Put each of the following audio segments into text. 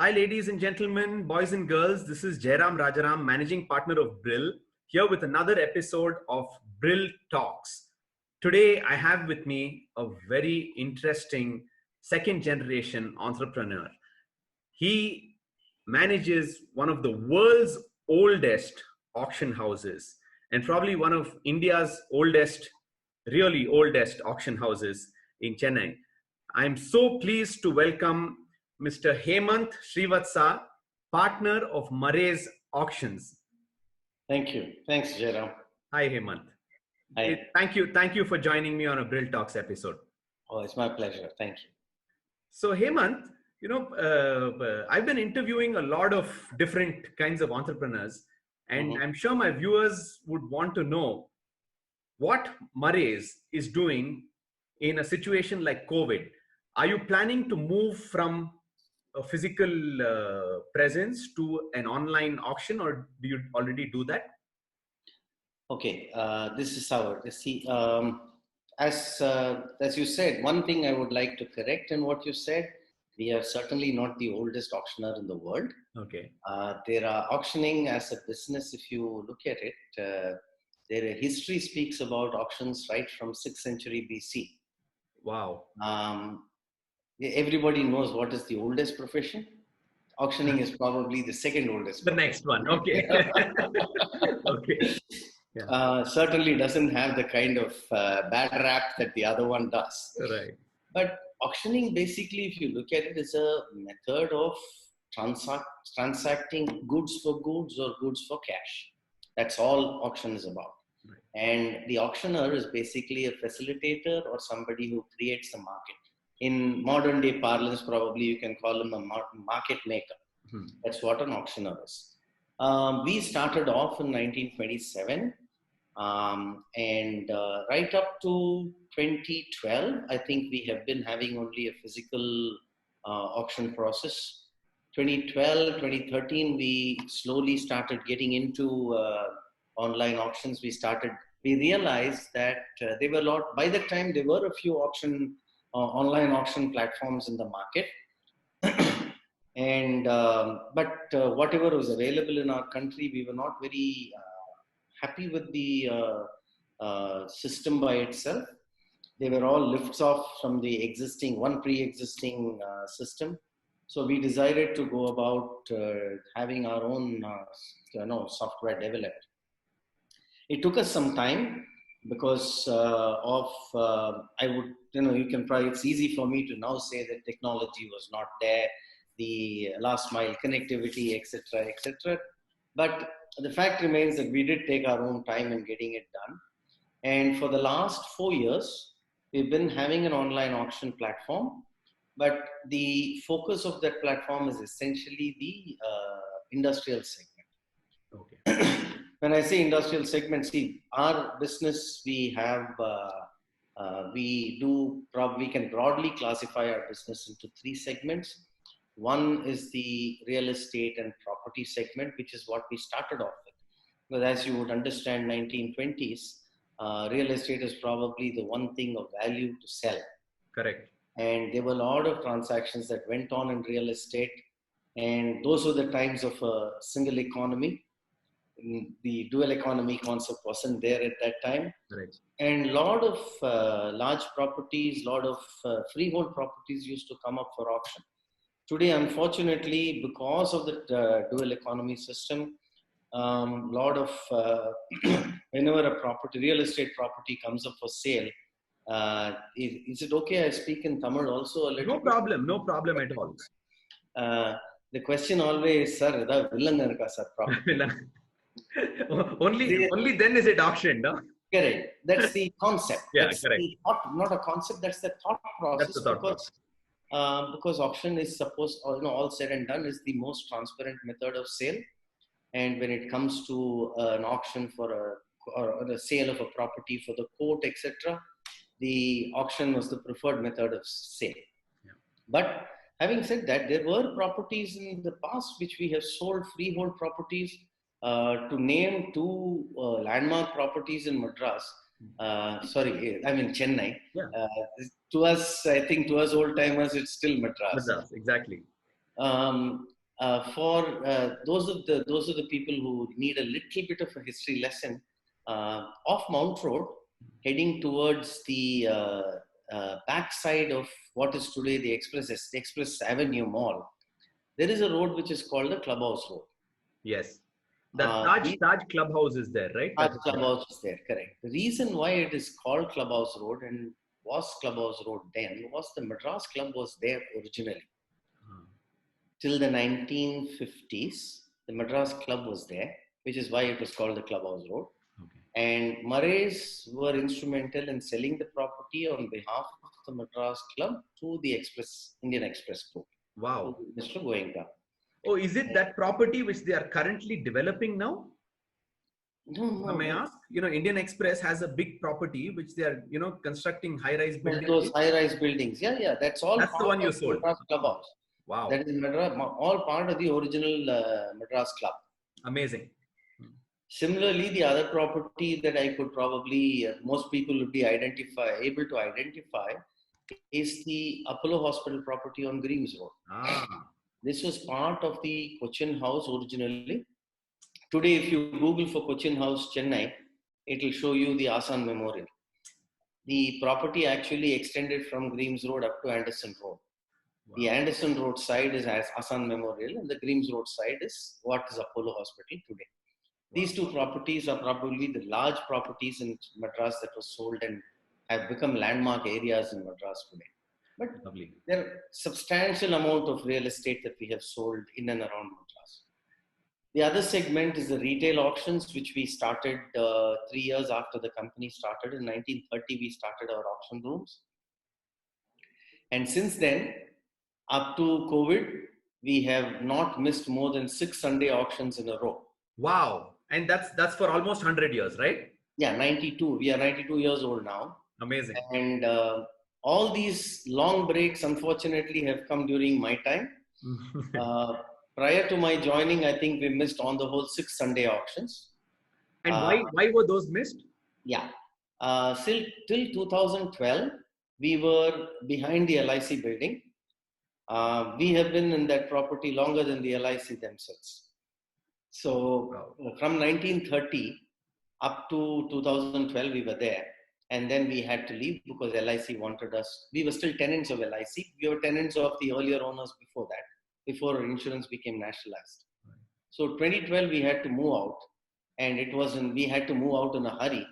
Hi, ladies and gentlemen, boys and girls. This is Jairam Rajaram, managing partner of Brill, here with another episode of BrilTalks. Today, I have with me a very interesting second generation entrepreneur. He manages one of the world's oldest auction houses and probably one of India's oldest, really oldest auction houses in Chennai. I'm so pleased to welcome Mr. Hemant Srivatsa, partner of Murray's Auctions. Thank you. Thanks, Jairam. Hi, Hemant. Hi. Thank you for joining me on a Brill Talks episode. Oh, it's my pleasure. Thank you. So, Hemant, I've been interviewing a lot of different kinds of entrepreneurs, and I'm sure my viewers would want to know what Murray's is doing in a situation like COVID. Are you planning to move from a physical presence to an online auction, or do you already do that? Okay, this is our. See, as you said, one thing I would like to correct in what you said. We are certainly not the oldest auctioneer in the world. Okay. There are auctioning as a business. If you look at it, their history speaks about auctions right from 6th century BC. Wow. Everybody knows what is the oldest profession. Auctioning is probably the second oldest. The next one. Okay. Okay. Yeah. Certainly doesn't have the kind of bad rap that the other one does. Right. But auctioning, basically, if you look at it, is a method of transacting goods for goods or goods for cash. That's all auction is about. Right. And the auctioneer is basically a facilitator or somebody who creates the market. In modern day parlance, probably you can call him a market maker. That's what an auctioneer is. We started off in 1927, and right up to 2012, I think we have been having only a physical auction process. 2012, 2013, we slowly started getting into online auctions. We realized that there were by the time there were a few online auction platforms in the market. And but whatever was available in our country, we were not very happy with the system by itself. They were all lifts off from the pre-existing system. So we decided to go about having our own software developed. It took us some time because it's easy for me to now say that technology was not there, the last mile connectivity, etc., etc. But the fact remains that we did take our own time in getting it done. And for the last 4 years, we've been having an online auction platform, but the focus of that platform is essentially the industrial segment. Okay. When I say industrial segment, see, our business, we can broadly classify our business into 3 segments. One is the real estate and property segment, which is what we started off with. Because as you would understand, 1920s, real estate is probably the one thing of value to sell. Correct. And there were a lot of transactions that went on in real estate. And those were the times of a single economy. The dual economy concept wasn't there at that time. Right. And a lot of large properties, a lot of freehold properties used to come up for auction. Today, unfortunately, because of the dual economy system, lot of whenever a real estate property comes up for sale, is it okay I speak in Tamil also a little? No problem at all. The question always, sir, villanga irukka sir property. only then is it auction, no? Correct. That's the concept. Yeah, that's correct. Not a concept. That's the thought process. That's the thought process. Because auction is supposed, all said and done, is the most transparent method of sale. And when it comes to an auction or a sale of a property for the court, etc., the auction was the preferred method of sale. Yeah. But having said that, there were properties in the past which we have sold, freehold properties. To name 2 landmark properties in Madras, Chennai. Yeah. To us, I think to us old timers, it's still Madras. Exactly. For those of the people who need a little bit of a history lesson, off Mount Road, heading towards the backside of what is today the Express Avenue Mall, there is a road which is called the Clubhouse Road. Yes. The Taj Clubhouse is there, right? Taj Clubhouse is there, correct. The reason why it is called Clubhouse Road and was Clubhouse Road then was the Madras Club was there originally. Till the 1950s, the Madras Club was there, which is why it was called the Clubhouse Road. Okay. And Murrays were instrumental in selling the property on behalf of the Madras Club to the Indian Express Group. Wow. Mr. Goenka. Oh, is it that property which they are currently developing now? No. May I ask? Indian Express has a big property which they are, constructing high-rise buildings. Those high-rise buildings, yeah. That's all. That's the one you sold. Madras Clubhouse. Wow. That is Madras, all part of the original Madras Club. Amazing. Similarly, the other property that I could probably, most people would be able to identify is the Apollo Hospital property on Greaves Road. This was part of the Cochin House originally. Today, if you Google for Cochin House, Chennai, it will show you the Asan Memorial. The property actually extended from Greaves Road up to Anderson Road. Wow. The Anderson Road side is as Asan Memorial and the Greaves Road side is what is Apollo Hospital today. Wow. These two properties are probably the large properties in Madras that was sold and have become landmark areas in Madras today. But there are substantial amount of real estate that we have sold in and around Madras. The other segment is the retail auctions, which we started 3 years after the company started. In 1930, we started our auction rooms. And since then, up to COVID, we have not missed more than 6 Sunday auctions in a row. Wow. And that's for almost 100 years, right? Yeah, 92. We are 92 years old now. Amazing. And all these long breaks, unfortunately, have come during my time. Prior to my joining, I think we missed on the whole 6 Sunday auctions. And why were those missed? Yeah. Till 2012, we were behind the LIC building. We have been in that property longer than the LIC themselves. So from 1930 up to 2012, we were there. And then we had to leave because LIC wanted us. We were still tenants of LIC. We were tenants of the earlier owners before that, before insurance became nationalized. So 2012, we had to move out. And we had to move out in a hurry.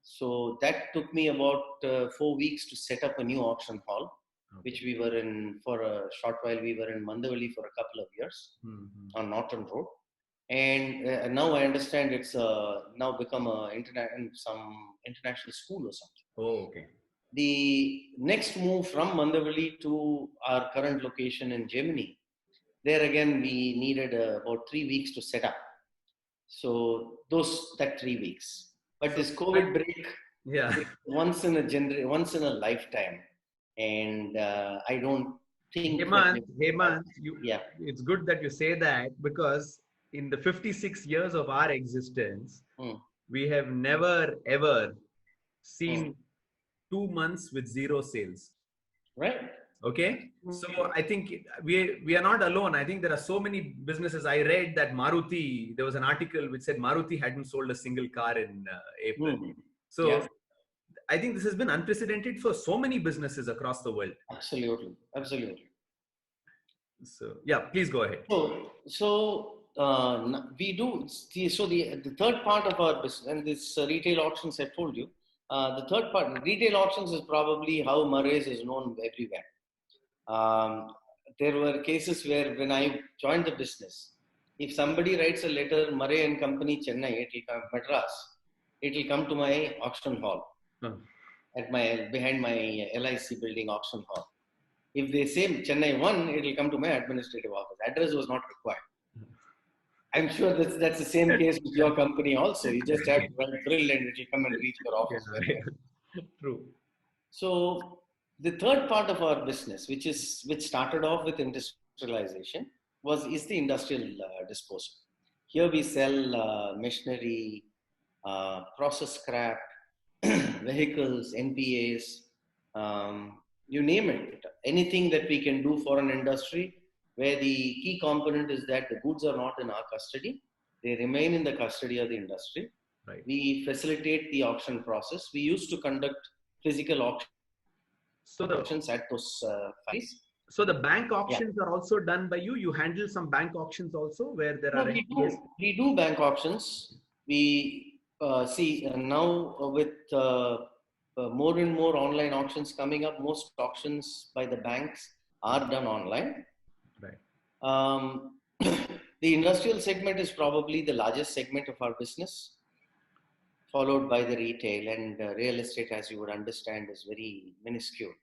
So that took me about 4 weeks to set up a new auction hall, which we were in for a short while. We were in Mandavali for a couple of years on Norton Road. And now I understand it's now become some international school or something. Oh, okay. The next move from Mandavali to our current location in Germany, there again we needed about 3 weeks to set up. So that 3 weeks. But this COVID break, once in a lifetime, and I don't think. Hemant, it's good that you say that, because in the 56 years of our existence, we have never ever seen 2 months with zero sales. Right. Okay. So I think we are not alone. I think there are so many businesses. I read that Maruti, there was an article which said Maruti hadn't sold a single car in April. So I think this has been unprecedented for so many businesses across the world. Absolutely. So please go ahead. So we do. So the third part of our business, and this retail auctions I told you, the third part, retail auctions, is probably how Murray's is known everywhere. There were cases where when I joined the business, if somebody writes a letter, Murray and Company, Chennai, Madras, it will come to my auction hall behind my LIC building auction hall. If they say Chennai 1, it will come to my administrative office. Address was not required. I'm sure that's the same case with your company also. You just have to run Brill and it will come and reach your office. True. So the third part of our business, which started off with industrialization, is the industrial disposal. Here we sell machinery, process scrap, vehicles, NPAs, you name it. Anything that we can do for an industry, where the key component is that the goods are not in our custody. They remain in the custody of the industry. Right. We facilitate the auction process. We used to conduct physical So the auctions at those factories. so the bank Yeah. auctions are also done by you. You handle some bank auctions also where there No, are NPAs. we do bank auctions. We see now with more and more online auctions coming up, most auctions by the banks are done online. Right. The industrial segment is probably the largest segment of our business, followed by the retail, and real estate, as you would understand, is very minuscule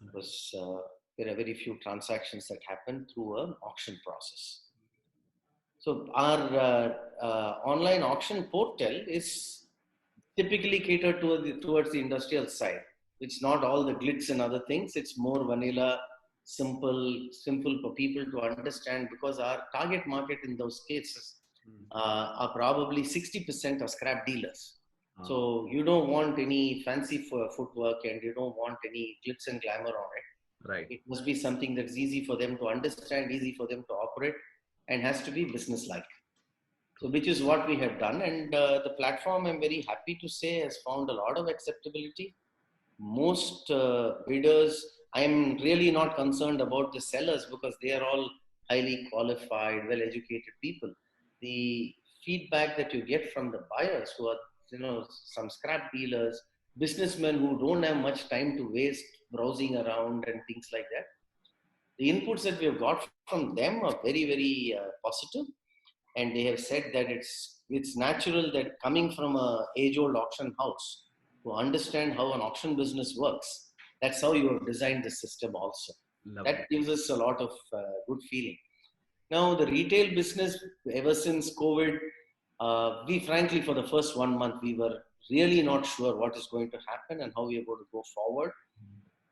because there are very few transactions that happen through an auction process. So our online auction portal is typically catered towards the industrial side. It's not all the glitz and other things. It's more vanilla, simple for people to understand, because our target market in those cases are probably 60% are scrap dealers. So you don't want any fancy footwork, and you don't want any glitz and glamour on it. Right. It must be something that's easy for them to understand, easy for them to operate, and has to be business-like. So, which is what we have done, and the platform, I'm very happy to say, has found a lot of acceptability. Most bidders, I'm really not concerned about the sellers because they are all highly qualified, well-educated people. The feedback that you get from the buyers, who are, some scrap dealers, businessmen who don't have much time to waste browsing around and things like that, the inputs that we have got from them are very, very positive. And they have said that it's natural that coming from a age-old auction house, to understand how an auction business works, that's how you have designed the system also. Lovely. That gives us a lot of good feeling. Now, the retail business, ever since COVID, we frankly, for the first 1 month, we were really not sure what is going to happen and how we are going to go forward.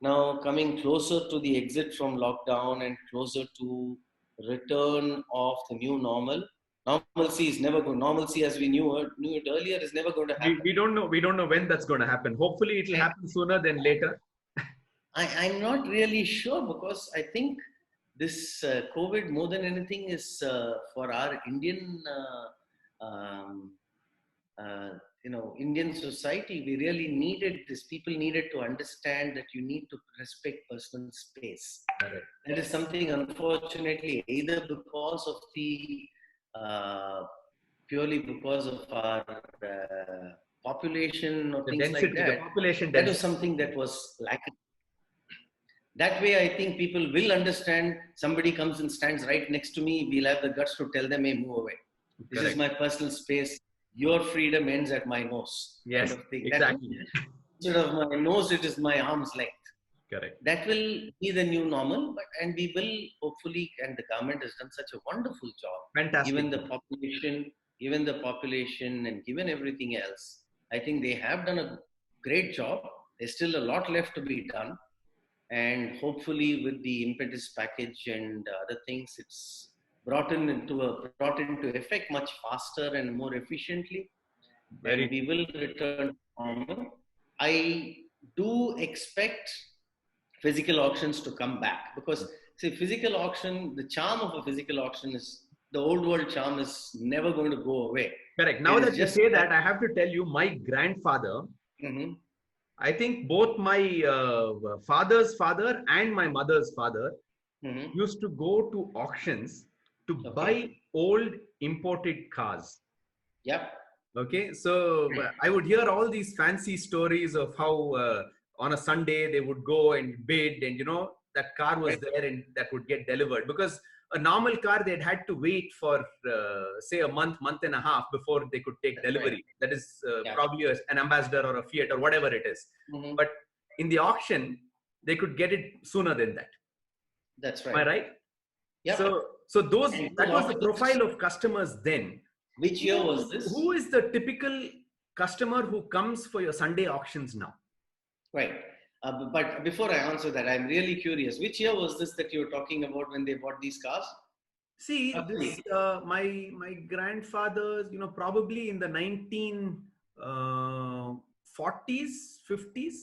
Now, coming closer to the exit from lockdown and closer to return of the new normal, normalcy is never going. Normalcy, as we knew it earlier, is never going to happen. We don't know. We don't know when that's going to happen. Hopefully, it will happen sooner than later. I'm not really sure, because I think this COVID, more than anything, is for our Indian, Indian society. We really needed this. People needed to understand that you need to respect personal space. Correct. That is something, unfortunately, either because of the purely because of our population or The things density, like that. the population That density. was something that was lacking. That way, I think people will understand. Somebody comes and stands right next to me, we'll have the guts to tell them, hey, move away. This Correct. is my personal space. Your freedom ends at my nose. Yes, kind of thing. exactly. Instead of my nose, it is my arm's length. Correct. That will be the new normal, and we will hopefully, and the government has done such a wonderful job. Fantastic. Given the population and given everything else, I think they have done a great job. There's still a lot left to be done. And hopefully with the impetus package and other things, it's brought into effect much faster and more efficiently. And we will return to normal. I do expect physical auctions to come back, because physical auction, the charm of a physical auction is, the old world charm is never going to go away. Correct. Now that you say that, I have to tell you, my grandfather, I think both my father's father and my mother's father used to go to auctions to buy old imported cars. Yep. Okay. So I would hear all these fancy stories of how on a Sunday they would go and bid, and that car was there and that would get delivered, because a normal car they'd had to wait for say a month and a half before they could take delivery. That is probably an Ambassador or a Fiat or whatever it is. But in the auction they could get it sooner than that. That's right. Am I right? Yep. So that was the profile of customers then. Which year was this? Who is the typical customer who comes for your Sunday auctions now? Right. But before I answer that, I'm really curious. Which year was this that you were talking about when they bought these cars? See, this my grandfather's, probably in the 1940s, 50s.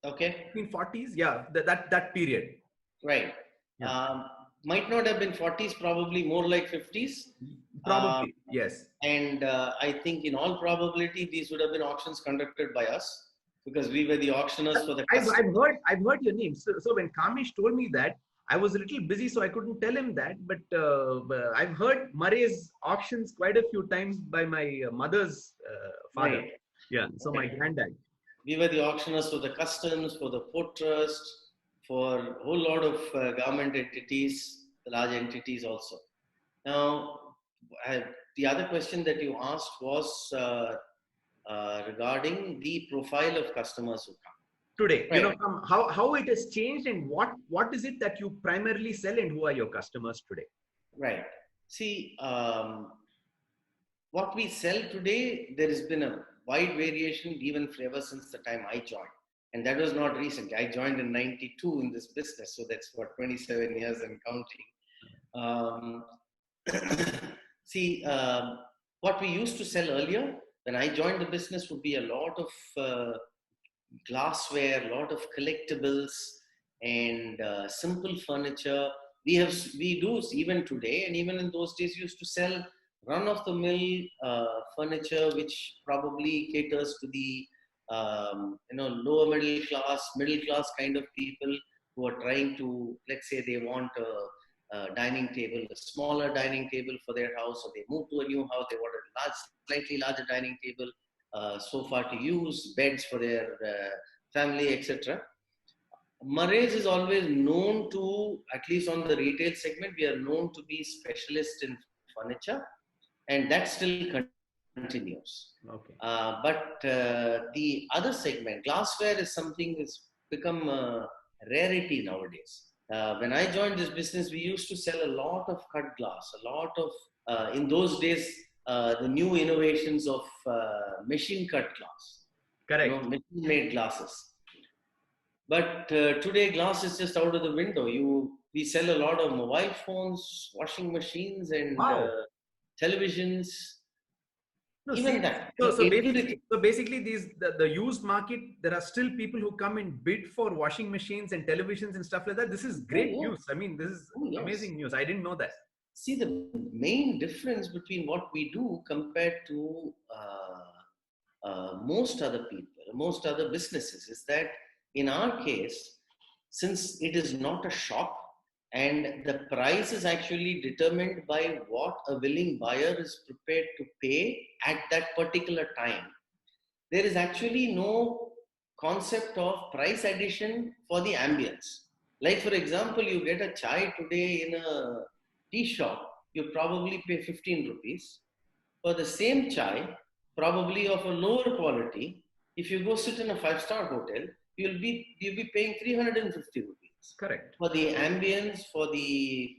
Okay. 1940s, yeah, that period. Right. Yeah. might not have been 40s, probably more like 50s. Uh, Probably, yes. and I think in all probability, these would have been auctions conducted by us because we were the auctioners for the customer. I've heard your name. So when Kamish told me that, I was a little busy, so I couldn't tell him that. But I've heard Murray's auctions quite a few times by my mother's father. Right. Yeah, so my Right. granddad. We were the auctioners for the customs, for the port trust, for a whole lot of government entities, the large entities also. Now, I, the other question that you asked was regarding the profile of customers who come. Today, Right, how it has changed, and what is it that you primarily sell, and who are your customers today? right. See, what we sell today, there has been a wide variation even ever since the time I joined. And that was not recent. I joined in 92 in this business. So that's what, 27 years and counting. Um, see, what we used to sell earlier when I joined the business would be a lot of glassware, a lot of collectibles, and simple furniture. We do even today, and even in those days, we used to sell run-of-the-mill furniture, which probably caters to the lower middle class kind of people who are trying to, let's say, they want a dining table, a smaller dining table for their house, or they move to a new house, they want a slightly larger dining table, sofa to use, beds for their family, etc. Murray's is always known to, at least on the retail segment, we are known to be specialists in furniture, and that still continues. Okay. But the other segment, glassware, is something that's become a rarity nowadays. When I joined this business, we used to sell a lot of cut glass, a lot of, in those days, the new innovations of machine cut glass, Correct. machine made glasses. But today, glass is just out of the window. We sell a lot of mobile phones, washing machines, and Wow. televisions. No, Even see, that. so basically, the used market, there are still people who come and bid for washing machines and televisions and stuff like that. This is Oh great yes. news. I mean, this is Oh yes. amazing news. I didn't know that. See, the main difference between what we do compared to most other people, most other businesses, is that in our case, since it is not a shop and the price is actually determined by what a willing buyer is prepared to pay at that particular time, there is actually no concept of price addition for the ambience. Like, for example, you get a chai today in a tea shop, you probably pay 15 rupees. For the same chai, probably of a lower quality, if you go sit in a five-star hotel, you'll be paying 350 rupees. Correct. For the ambience, for the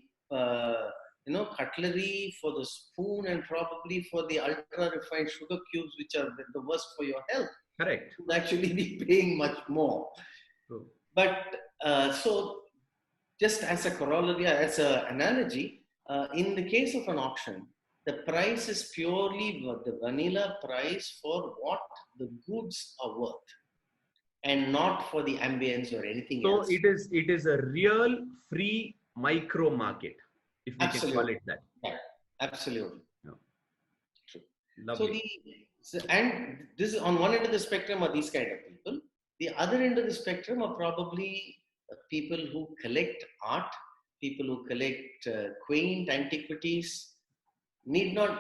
cutlery, for the spoon, and probably for the ultra refined sugar cubes, which are the worst for your health. Correct. You'll actually be paying much more. True. But so, just as a corollary, as an analogy, in the case of an auction, the price is purely the vanilla price for what the goods are worth, and not for the ambience or anything So else. it is a real free micro market, if we can call Absolutely. it that. Yeah, absolutely. No. True. Lovely. And this is on one end of the spectrum are these kind of people. The other end of the spectrum are probably people who collect art, people who collect quaint antiquities.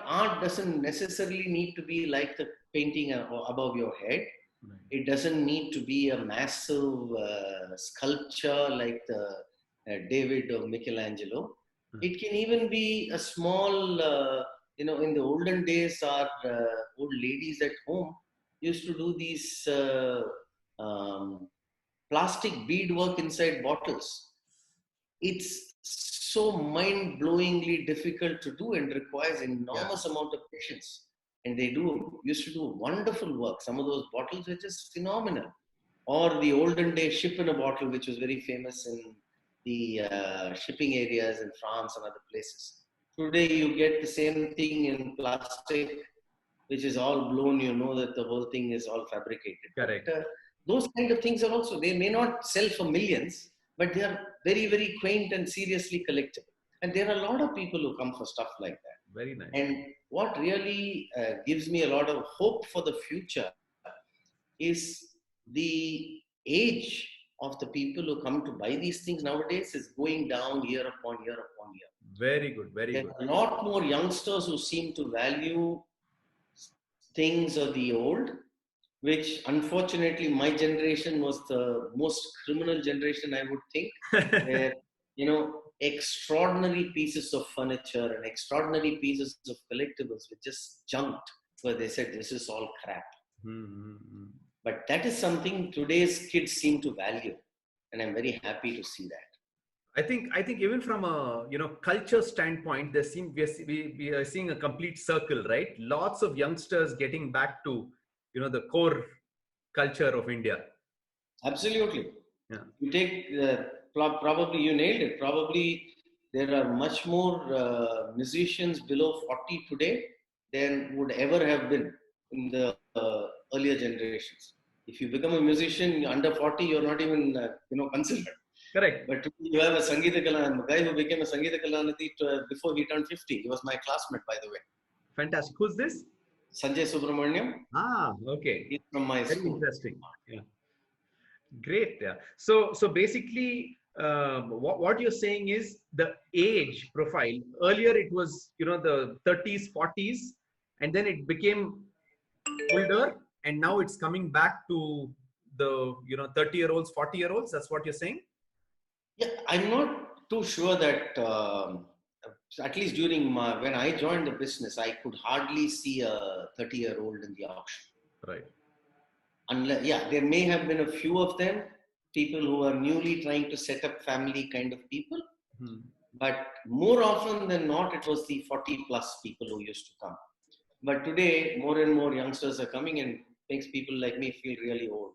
Art doesn't necessarily need to be like the painting above your head. Right. It doesn't need to be a massive sculpture like the David or Michelangelo. It can even be a small, in the olden days, our old ladies at home used to do these um, plastic beadwork inside bottles. It's so mind-blowingly difficult to do and requires enormous amount of patience. And they used to do wonderful work. Some of those bottles are just phenomenal. Or the olden day ship in a bottle, which was very famous in the shipping areas in France and other places. Today, you get the same thing in plastic, which is all blown. You know that the whole thing is all fabricated. Correct. But, those kind of things are also, they may not sell for millions, but they are very, very quaint and seriously collectible. And there are a lot of people who come for stuff like that. Very nice. And what really gives me a lot of hope for the future is the age of the people who come to buy these things nowadays is going down year upon year upon year. Very good. Very There good. are a lot more youngsters who seem to value things of the old, which unfortunately my generation was the most criminal generation, I would think, where, extraordinary pieces of furniture and extraordinary pieces of collectibles were just junked, where they said this is all crap. Mm-hmm. But that is something today's kids seem to value, and I'm very happy to see that. I think even from a culture standpoint, we are seeing a complete circle, right? Lots of youngsters getting back to the core culture of India. Absolutely. Yeah. You take probably you nailed it. Probably there are much more musicians below 40 today than would ever have been in the earlier generations. If you become a musician under 40, you're not even considered. Correct. But you have a Sangeeta Kalanidhi, a guy who became a Sangeeta Kalanidhi before he turned 50. He was my classmate, by the way. Fantastic. Who's this? Sanjay Subramaniam. Okay. He's from my Very school. interesting. Yeah. Great. Yeah. So basically, what you're saying is the age profile. Earlier, it was the 30s, 40s, and then it became older, and now it's coming back to the 30-year-olds, 40-year-olds. That's what you're saying. Yeah, I'm not too sure that. At least during when I joined the business, I could hardly see a 30-year-old in the auction. Right. Unless, yeah, there may have been a few of them, people who are newly trying to set up family kind of people. But more often than not, it was the 40 plus people who used to come. But today, more and more youngsters are coming, and makes people like me feel really old.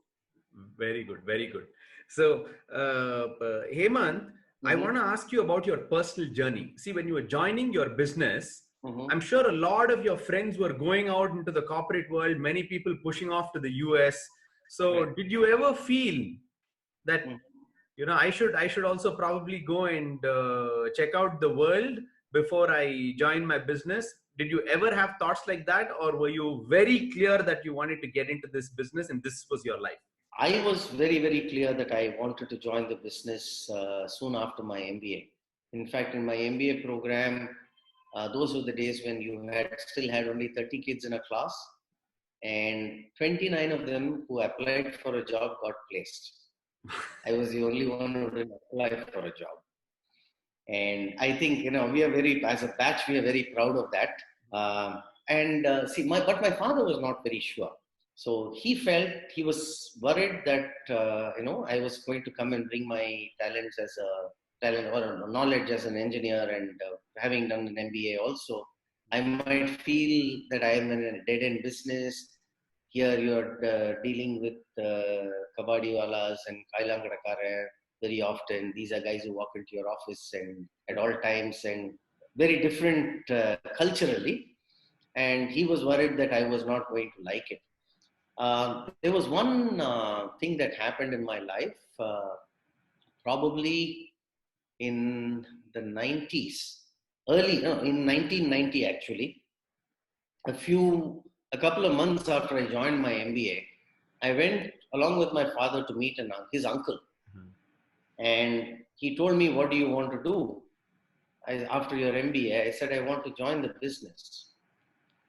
Very good, very good. So, Hemant, I want to ask you about your personal journey. See, when you were joining your business, I'm sure a lot of your friends were going out into the corporate world, many people pushing off to the US. So, did you ever feel that, I should also probably go and check out the world before I join my business? Did you ever have thoughts like that, or were you very clear that you wanted to get into this business and this was your life? I was very, very clear that I wanted to join the business soon after my MBA. In fact, in my MBA program, those were the days when you still had only 30 kids in a class, and 29 of them who applied for a job got placed. I was the only one who didn't apply for a job. And I think, we are as a batch, we are very proud of that. But my father was not very sure. So he was worried that, I was going to come and bring my talents as a talent or knowledge as an engineer, and having done an MBA also, I might feel that I am in a dead end business. Here you're dealing with kabadiwalas and kailangadakare very often. These are guys who walk into your office and at all times, and very different culturally. And he was worried that I was not going to like it. There was one thing that happened in my life, probably in the 90s, in 1990 actually. A couple of months after I joined my MBA, I went along with my father to meet his uncle. And he told me, "What do you want to do after your MBA?" I said, "I want to join the business."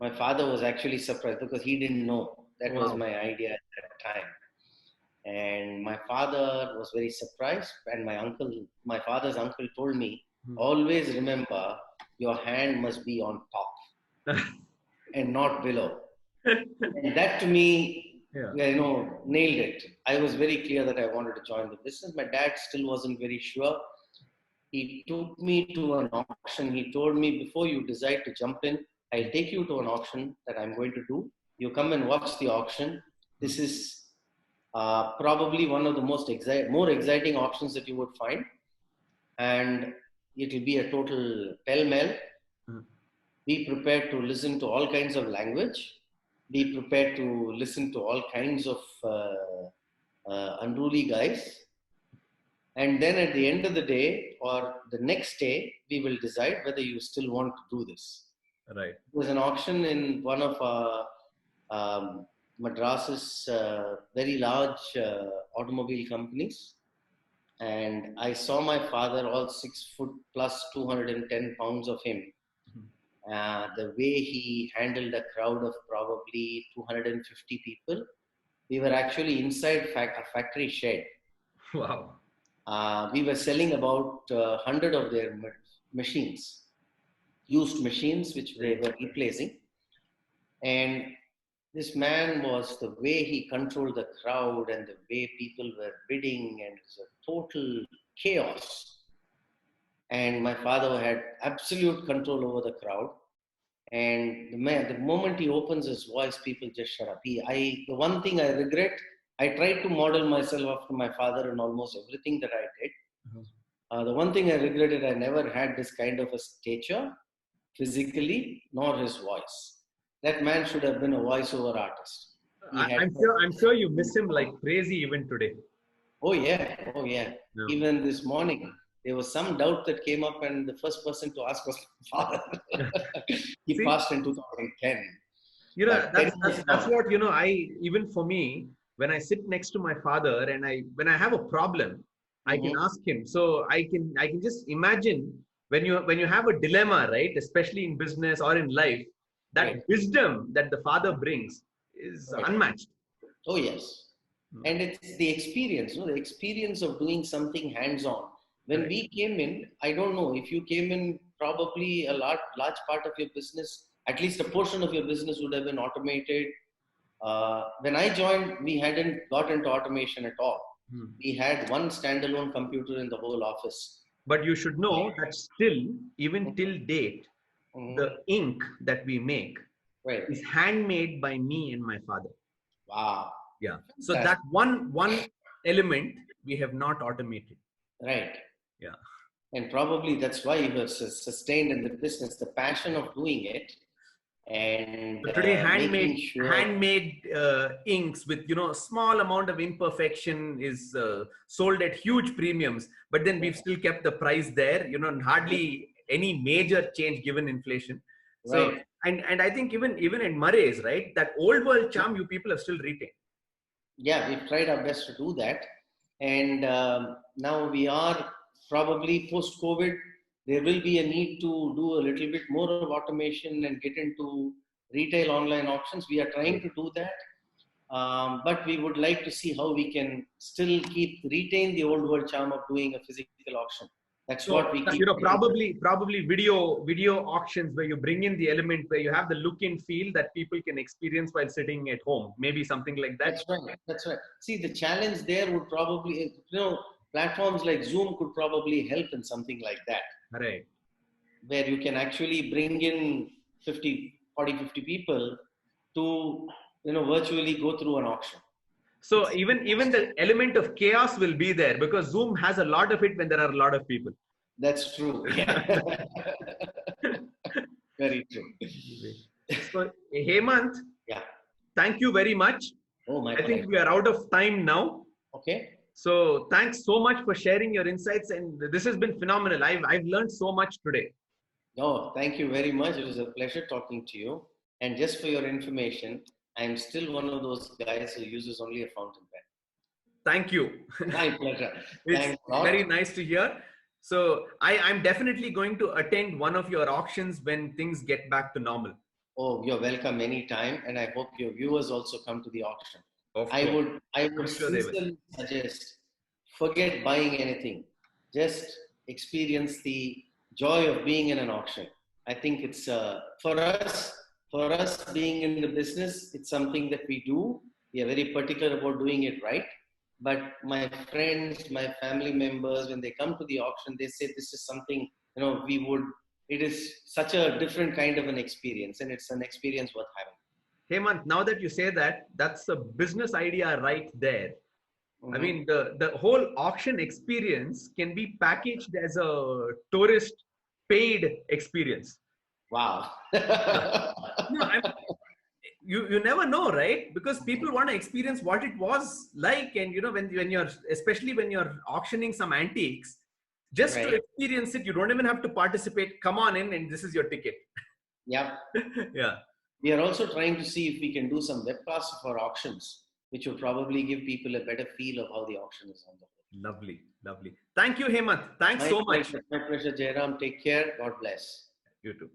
My father was actually surprised because he didn't know that was my idea at that time. And my father was very surprised. And my father's uncle told me, "Always remember, your hand must be on top and not below." And that to me, nailed it. I was very clear that I wanted to join the business. My dad still wasn't very sure. He took me to an auction. He told me, "Before you decide to jump in, I'll take you to an auction that I'm going to do. You come and watch the auction. This is probably one of the more exciting auctions that you would find. And it will be a total pell-mell. Be prepared to listen to all kinds of language. Be prepared to listen to all kinds of unruly guys. And then at the end of the day or the next day, we will decide whether you still want to do this. Right. There was an auction in one of Madras's very large automobile companies. And I saw my father, all 6 foot plus 210 pounds of him. The way he handled a crowd of probably 250 people. We were actually inside a factory shed. Wow. We were selling about 100 of their machines, used machines, which they were replacing. And this man was, the way he controlled the crowd and the way people were bidding, and it was a total chaos. And my father had absolute control over the crowd. And the moment he opens his voice, people just shut up. The one thing I regret, I tried to model myself after my father in almost everything that I did. The one thing I regretted, I never had this kind of a stature, physically, nor his voice. That man should have been a voiceover artist. I'm sure you miss him like crazy even today. Oh yeah. No. Even this morning, there was some doubt that came up, and the first person to ask was my father. He passed in 2010. That's what, even for me, when I sit next to my father and when I have a problem, I can ask him. So I can just imagine when you have a dilemma, right? Especially in business or in life, that wisdom that the father brings is unmatched. Oh yes. And it's the experience, the experience of doing something hands-on. When we came in, I don't know if you came in, probably a large part of your business, at least a portion of your business would have been automated. When I joined, we hadn't got into automation at all. We had one standalone computer in the whole office. But you should know that still, even till date, the ink that we make is handmade by me and my father. Wow. Yeah. So that one element we have not automated. Right. Yeah. And probably that's why you were sustained in the business, the passion of doing it. And so today, handmade inks with a small amount of imperfection is sold at huge premiums. But then we've still kept the price there. Hardly any major change given inflation. So and I think even in Murray's, right, that old world charm you people have still retained. Yeah, we've tried our best to do that. And now we are probably post-COVID, there will be a need to do a little bit more of automation and get into retail online auctions. We are trying to do that. But we would like to see how we can still retain the old world charm of doing a physical auction. That's what we keep. Probably video auctions where you bring in the element where you have the look and feel that people can experience while sitting at home. Maybe something like that. That's right. See, the challenge there would probably, platforms like Zoom could probably help in something like that. Right. Where you can actually bring in 50 people to, virtually go through an auction. So even the element of chaos will be there because Zoom has a lot of it when there are a lot of people. That's true. Yeah. Very true. So Hemant, thank you very much. Oh, my I think we are out of time now. Okay. So thanks so much for sharing your insights, and this has been phenomenal. I've learned so much today. No, thank you very much. It was a pleasure talking to you. And just for your information, I'm still one of those guys who uses only a fountain pen. Thank you. My pleasure. It's very nice to hear. So I'm definitely going to attend one of your auctions when things get back to normal. Oh, you're welcome anytime. And I hope your viewers also come to the auction. I would sincerely suggest, forget buying anything. Just experience the joy of being in an auction. I think it's for us being in the business, it's something that we do. We are very particular about doing it right. But my friends, my family members, when they come to the auction, they say this is something, it is such a different kind of an experience, and it's an experience worth having. Hemant, now that you say that, that's a business idea right there. I mean, the whole auction experience can be packaged as a tourist paid experience. Wow. you never know, right? Because people want to experience what it was like. And when you're, especially when you're auctioning some antiques, just to Right. experience it, you don't even have to participate. Come on in, and this is your ticket. Yeah. Yeah. We are also trying to see if we can do some webcasts for auctions, which will probably give people a better feel of how the auction is on the whole. Lovely, lovely. Thank you, Hemant. Thanks so much. My pleasure, Jairam. Take care. God bless. You too.